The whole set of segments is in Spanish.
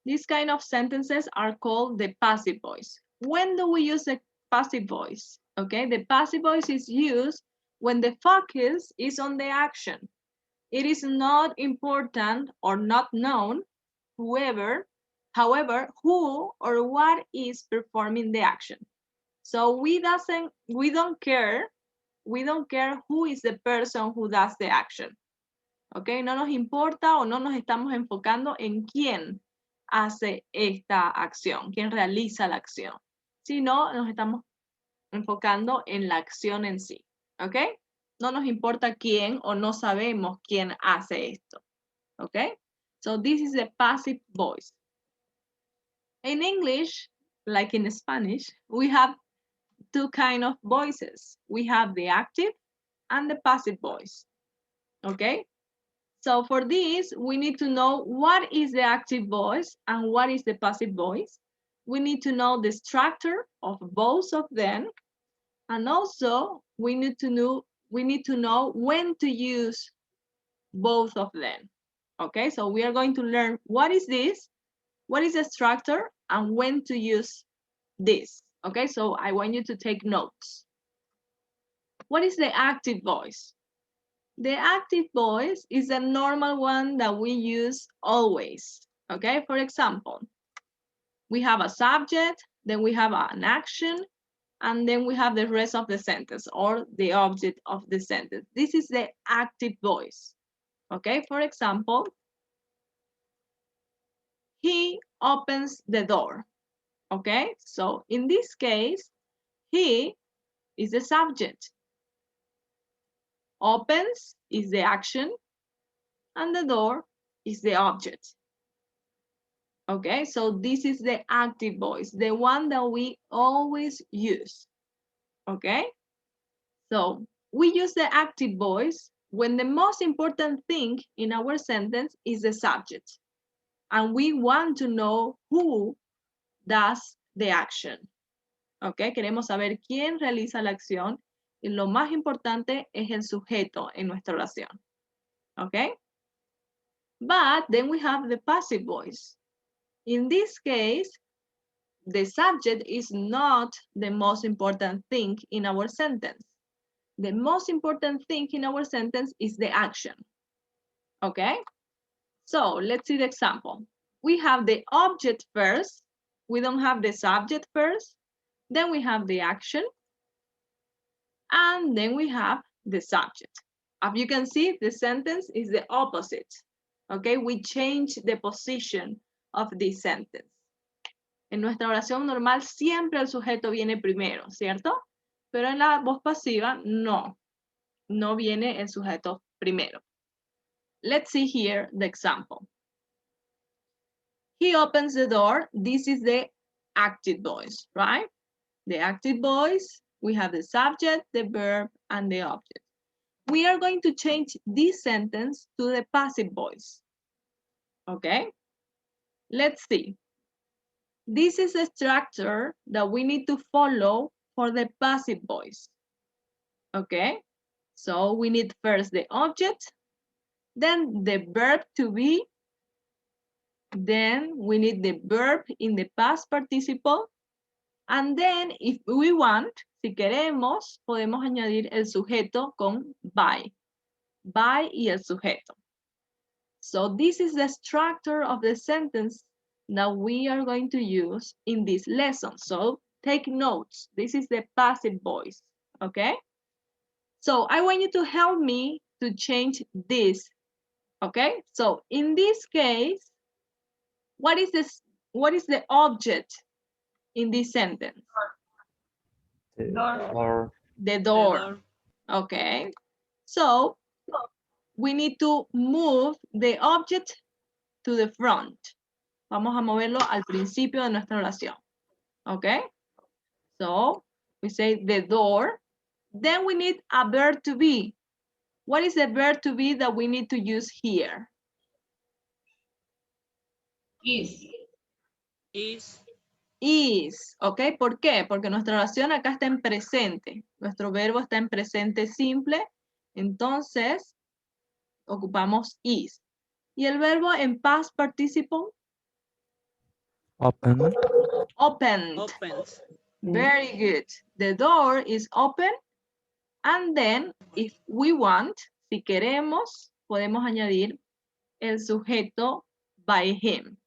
These kind of sentences are called the passive voice. When do we use the passive voice? Okay, the passive voice is used when the focus is on the action. It is not important or not known however, who or what is performing the action. So we don't care who is the person who does the action. Okay, no nos importa o no nos estamos enfocando en quién hace esta acción, quién realiza la acción, sino nos estamos enfocando en la acción en sí. ¿Ok? No nos importa quién o no sabemos quién hace esto. ¿Ok? So this is the passive voice. In English, like in Spanish, we have two kinds of voices. We have the active and the passive voice. Okay? So for this, we need to know what is the active voice and what is the passive voice. We need to know the structure of both of them. And also, we need to know when to use both of them. Okay, so we are going to learn what is this, what is the structure, and when to use this. Okay, so I want you to take notes. What is the active voice? The active voice is a normal one that we use always. Okay, for example, we have a subject, then we have an action, and then we have the rest of the sentence or the object of the sentence. This is the active voice. Okay, for example, he opens the door. Okay, so in this case, he is the subject. Opens is the action, and the door is the object. Okay, so this is the active voice, the one that we always use. Okay, so we use the active voice when the most important thing in our sentence is the subject, and we want to know who does the action. Okay, queremos saber quién realiza la acción y lo más importante es el sujeto en nuestra oración. Okay, but then we have the passive voice. In this case, the subject is not the most important thing in our sentence. The most important thing in our sentence is the action. Okay? So let's see the example. We have the object first. We don't have the subject first. Then we have the action. And then we have the subject. As you can see, the sentence is the opposite. Okay? We change the position of this sentence. En nuestra oración normal siempre el sujeto viene primero, ¿cierto? Pero en la voz pasiva no viene el sujeto primero. Let's see here the example. He opens the door. This is the active voice, right? The active voice, we have the subject, the verb, and the object. We are going to change this sentence to the passive voice. Okay? Let's see. This is a structure that we need to follow for the passive voice. Okay? So we need first the object, then the verb to be, then we need the verb in the past participle, and then if we want, si queremos, podemos añadir el sujeto con by y el sujeto. So this is the structure of the sentence that we are going to use in this lesson. So take notes. This is the passive voice, okay? So I want you to help me to change this, okay? So in this case, what is the object in this sentence? Door. The door. Okay. So we need to move the object to the front. Vamos a moverlo al principio de nuestra oración. Okay. So we say the door. Then we need a verb to be. What is the verb to be that we need to use here? Is, ¿ok? ¿Por qué? Porque nuestra oración acá está en presente. Nuestro verbo está en presente simple. Entonces, ocupamos is. ¿Y el verbo en past participle? Open. Opened. Opens. Very good. The door is open. And then, if we want, si queremos, podemos añadir el sujeto by him.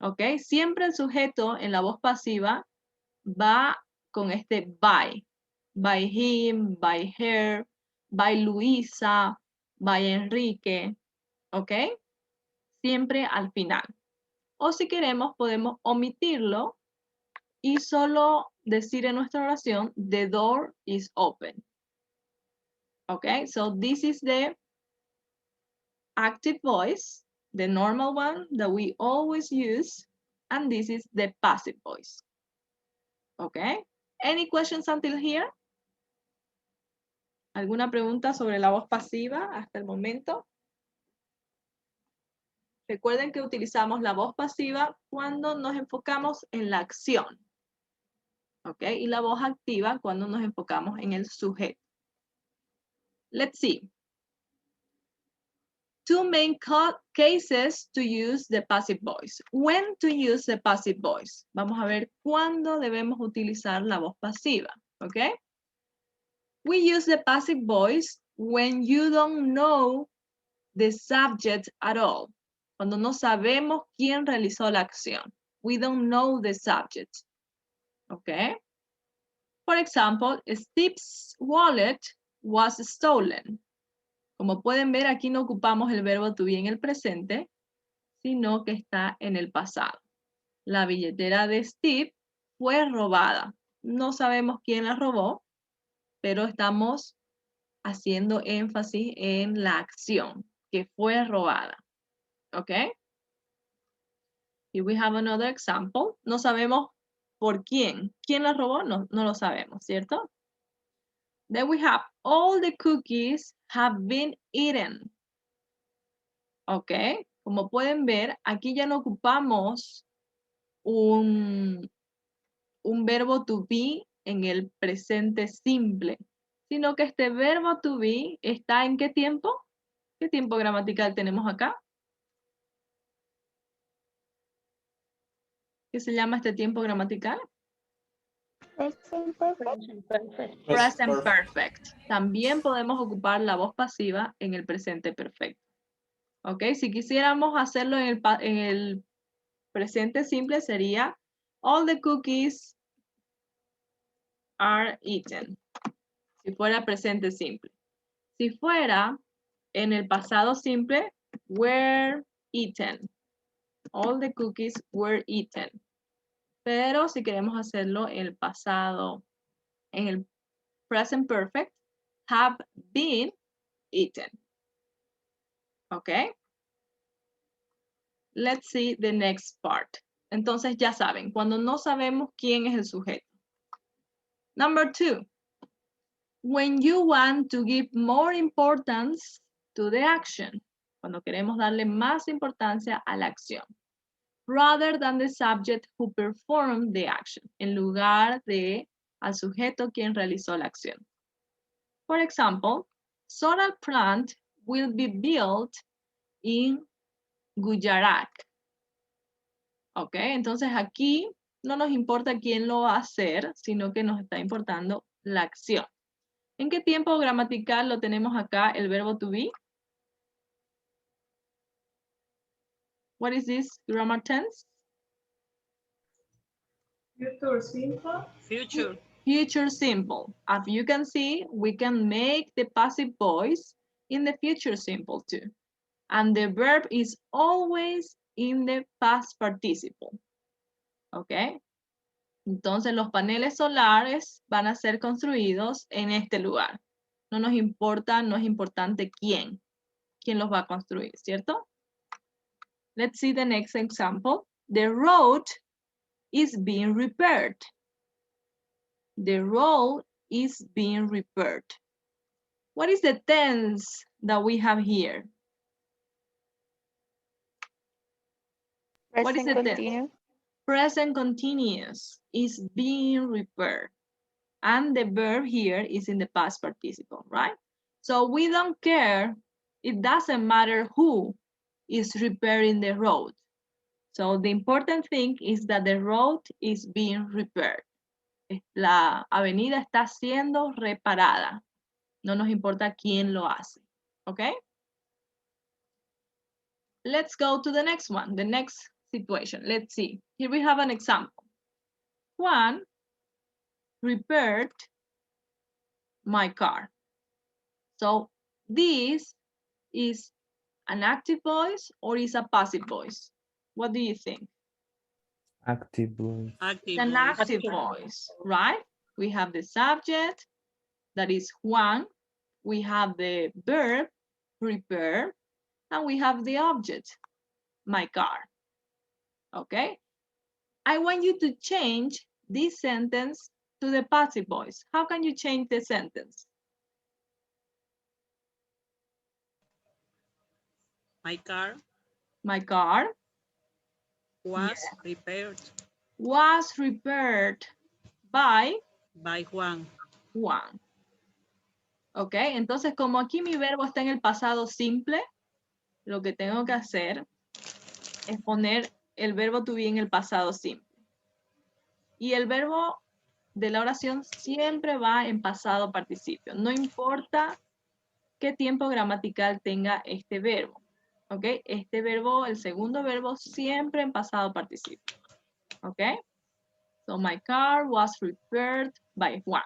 ¿Ok? Siempre el sujeto en la voz pasiva va con este by. By him, by her, by Luisa, by Enrique. ¿Ok? Siempre al final. O si queremos, podemos omitirlo y solo decir en nuestra oración, the door is open. Okay, so this is the active voice, the normal one that we always use, and this is the passive voice. Okay, any questions until here? ¿Alguna pregunta sobre la voz pasiva hasta el momento? Recuerden que utilizamos la voz pasiva cuando nos enfocamos en la acción. ¿Ok? Y la voz activa cuando nos enfocamos en el sujeto. Let's see. Two main cases to use the passive voice. When to use the passive voice. Vamos a ver cuándo debemos utilizar la voz pasiva. ¿Ok? We use the passive voice when you don't know the subject at all. Cuando no sabemos quién realizó la acción. We don't know the subject. ¿Ok? For example, Steve's wallet was stolen. Como pueden ver, aquí no ocupamos el verbo to be en el presente, sino que está en el pasado. La billetera de Steve fue robada. No sabemos quién la robó, pero estamos haciendo énfasis en la acción, que fue robada. ¿Ok? Here we have another example. No sabemos por quién. ¿Quién la robó? No lo sabemos, ¿cierto? Then we have all the cookies have been eaten. Ok, como pueden ver, aquí ya no ocupamos un verbo to be en el presente simple, sino que este verbo to be está ¿en qué tiempo? ¿Qué tiempo gramatical tenemos acá? ¿Qué se llama este tiempo gramatical? Present perfect. Present perfect. Present perfect. También podemos ocupar la voz pasiva en el presente perfecto. ¿Ok? Si quisiéramos hacerlo en el presente simple sería all the cookies are eaten. Si fuera presente simple. Si fuera en el pasado simple, were eaten. All the cookies were eaten. Pero si queremos hacerlo en el pasado, en el present perfect, have been eaten. ¿Ok? Let's see the next part. Entonces ya saben, cuando no sabemos quién es el sujeto. Number 2. When you want to give more importance to the action. Cuando queremos darle más importancia a la acción. Rather than the subject who performed the action. En lugar de al sujeto quien realizó la acción. For example, solar plant will be built in Gujarat. Ok, entonces aquí no nos importa quién lo va a hacer, sino que nos está importando la acción. ¿En qué tiempo gramatical lo tenemos acá el verbo to be? What is this grammar tense? Future simple. Future. Future simple. As you can see, we can make the passive voice in the future simple too. And the verb is always in the past participle. ¿Ok? Entonces los paneles solares van a ser construidos en este lugar. No nos importa, no es importante quién los va a construir, ¿cierto? Let's see the next example. The road is being repaired. The road is being repaired. What is the tense that we have here? What is Present the tense? continuous. Present continuous is being repaired. And the verb here is in the past participle, right? So we don't care. It doesn't matter who is repairing the road. So the important thing is that the road is being repaired. La avenida está siendo reparada. No nos importa quién lo hace. Okay? Let's go to the next one, the next situation. Let's see. Here we have an example. Juan repaired my car. So this is an active voice or is a passive voice? What do you think? Active voice. It's an active voice, right? We have the subject, that is Juan. We have the verb, repair, and we have the object, my car. Okay? I want you to change this sentence to the passive voice. How can you change the sentence? My car My car was repaired was repaired by by Juan. Juan. Ok, entonces como aquí mi verbo está en el pasado simple, lo que tengo que hacer es poner el verbo to be en el pasado simple. Y el verbo de la oración siempre va en pasado participio. No importa qué tiempo gramatical tenga este verbo. ¿Ok? Este verbo, el segundo verbo, siempre en pasado participio. ¿Ok? So my car was repaired by Juan.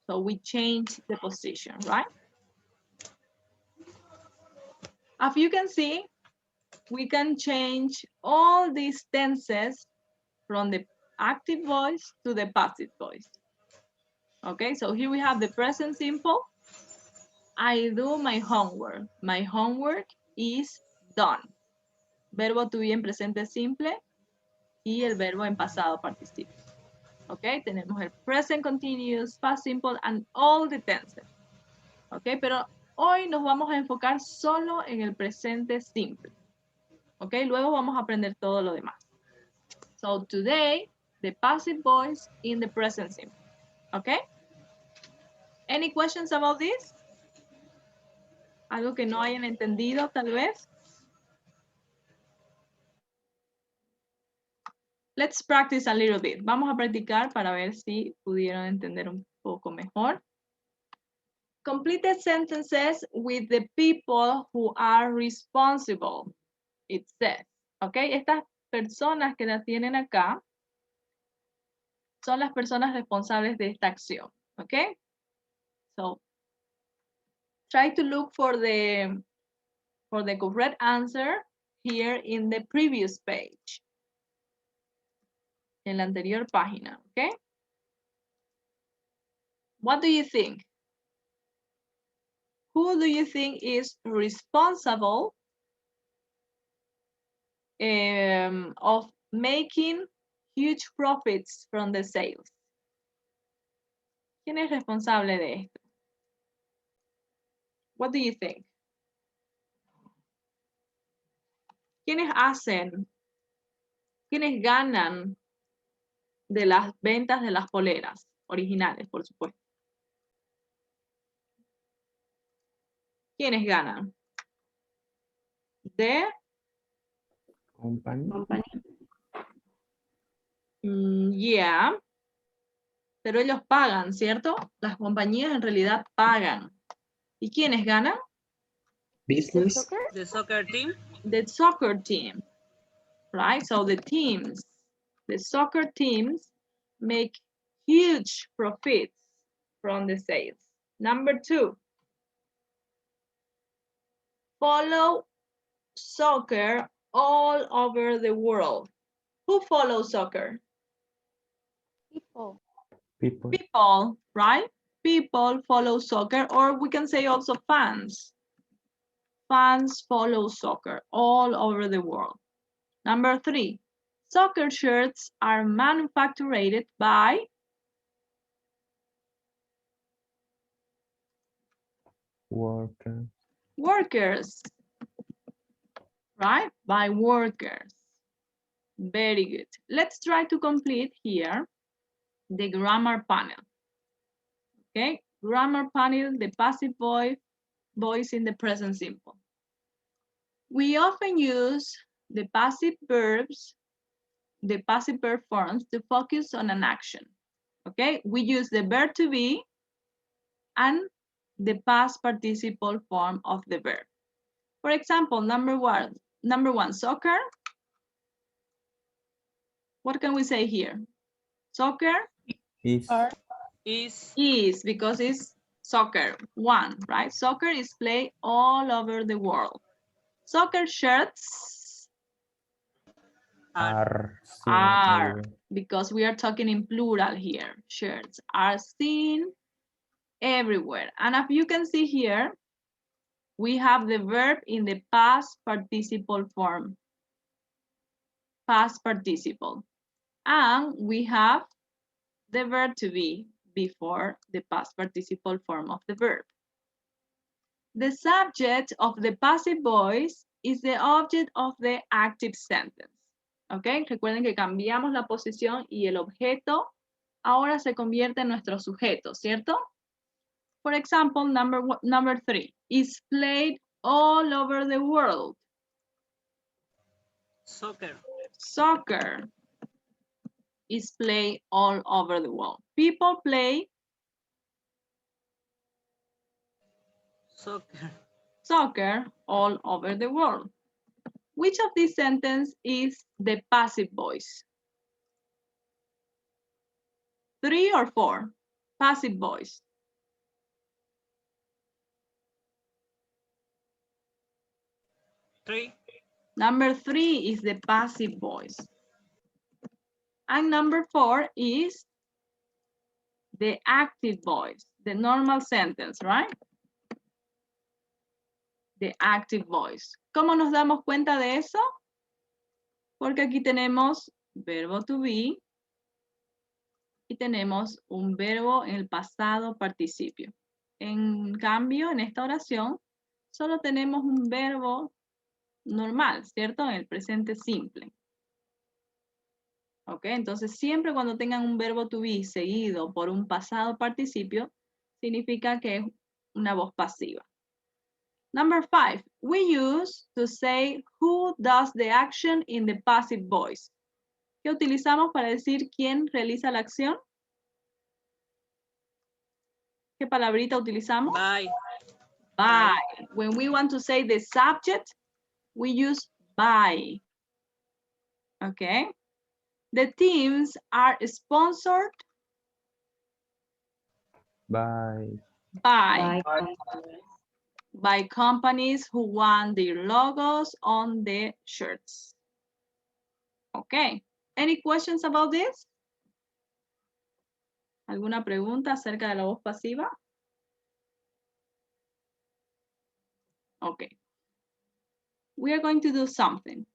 So we change the position, right? As you can see, we can change all these tenses from the active voice to the passive voice. Okay, so here we have the present simple. I do my homework. My homework is done. Verbo to be en presente simple y el verbo en pasado participio. Ok, tenemos el present continuous, past simple, and all the tenses. Ok, pero hoy nos vamos a enfocar solo en el presente simple. Ok, luego vamos a aprender todo lo demás. So today, the passive voice in the present simple. Ok. Any questions about this? Algo que no hayan entendido, tal vez. Let's practice a little bit. Vamos a practicar para ver si pudieron entender un poco mejor. Complete sentences with the people who are responsible. It says. Ok, estas personas que las tienen acá son las personas responsables de esta acción. Ok. So, try to look for the correct answer here in the previous page. En la anterior página, okay? What do you think? Who do you think is responsible of making huge profits from the sales? ¿Quién es responsable de esto? What do you think? ¿Quiénes hacen? ¿Quiénes ganan de las ventas de las poleras originales, por supuesto? ¿Quiénes ganan? De Company. yeah, pero ellos pagan, ¿cierto? Las compañías en realidad pagan. ¿Y quiénes ganan? Business. The soccer team. The soccer team, right? So the soccer teams make huge profits from the sales. Number 2, follow soccer all over the world. Who follows soccer? People. People, right? People follow soccer, or we can say also fans. Fans follow soccer all over the world. Number 3, soccer shirts are manufactured by workers, right? By workers. Very good. Let's try to complete here the grammar panel. Okay, grammar panel, the passive voice in the present simple. We often use the passive verbs, the passive verb forms to focus on an action. Okay, we use the verb to be and the past participle form of the verb. For example, number one, soccer. What can we say here? Soccer Is. Is because it's soccer, one, right? Soccer is played all over the world. Soccer shirts are Seen are, everywhere. because we are talking in plural here. Shirts are seen everywhere. And as you can see here, we have the verb in the past participle form. Past participle. And we have the verb to be before the past participle form of the verb. The subject of the passive voice is the object of the active sentence. ¿Ok? Recuerden que cambiamos la posición y el objeto ahora se convierte en nuestro sujeto, ¿cierto? For example, number 3 is played all over the world. soccer. Soccer is played all over the world. People play Soccer. all over the world. Which of these sentences is the passive voice? 3 or 4? Passive voice. Three. Number 3 is the passive voice. And number 4 is the active voice, the normal sentence, right? The active voice. ¿Cómo nos damos cuenta de eso? Porque aquí tenemos verbo to be y tenemos un verbo en el pasado participio. En cambio, en esta oración, solo tenemos un verbo normal, ¿cierto? En el presente simple. ¿Ok? Entonces, siempre cuando tengan un verbo to be seguido por un pasado participio, significa que es una voz pasiva. Number 5, we use to say who does the action in the passive voice. ¿Qué utilizamos para decir quién realiza la acción? ¿Qué palabrita utilizamos? By. By. When we want to say the subject, we use by. Okay. The teams are sponsored By. By companies who want their logos on the shirts. Okay. Any questions about this? ¿Alguna pregunta acerca de la voz pasiva? Okay. We are going to do something.